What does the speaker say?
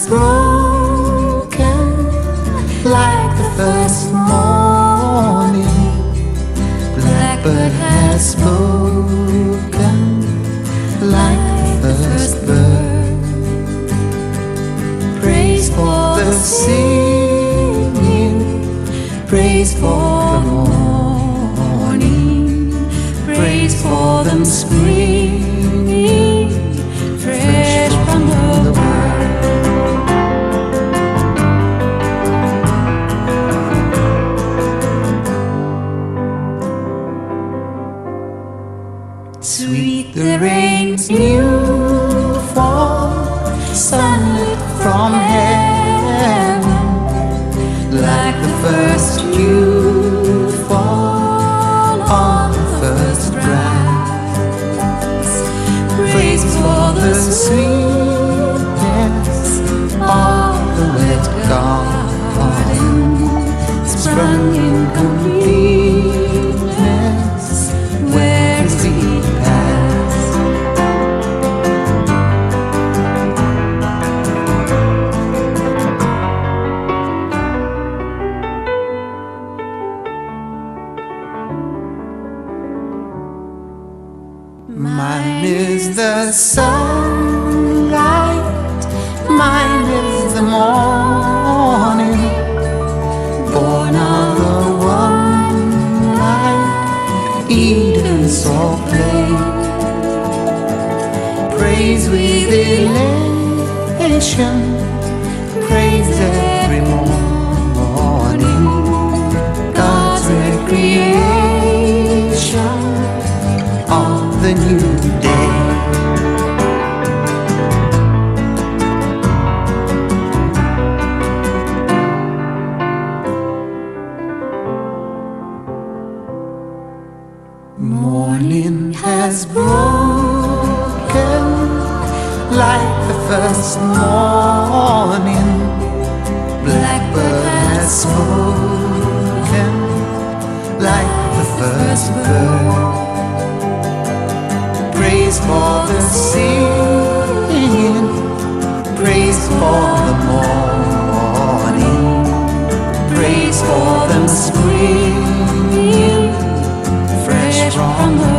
broken like the first morning. Blackbird has spoken like the first bird. Praise for the singing, praise for the morning, praise for them springing fresh from the word. Sweet the rain's new fall, sunlit from heaven, like the first dew fall on the first grass. Praise for the sweetness of the wet garden, sprung in completeness where the past. Mine is the sunlight, mine is the morning, born of the one light, Eden's soft play. Praise with elation, praise every morning, God's recreation of the new day. Morning has broken like the first morning. Blackbird has spoken like the first bird. Praise for the singing, praise for the morning, praise for them springing fresh from the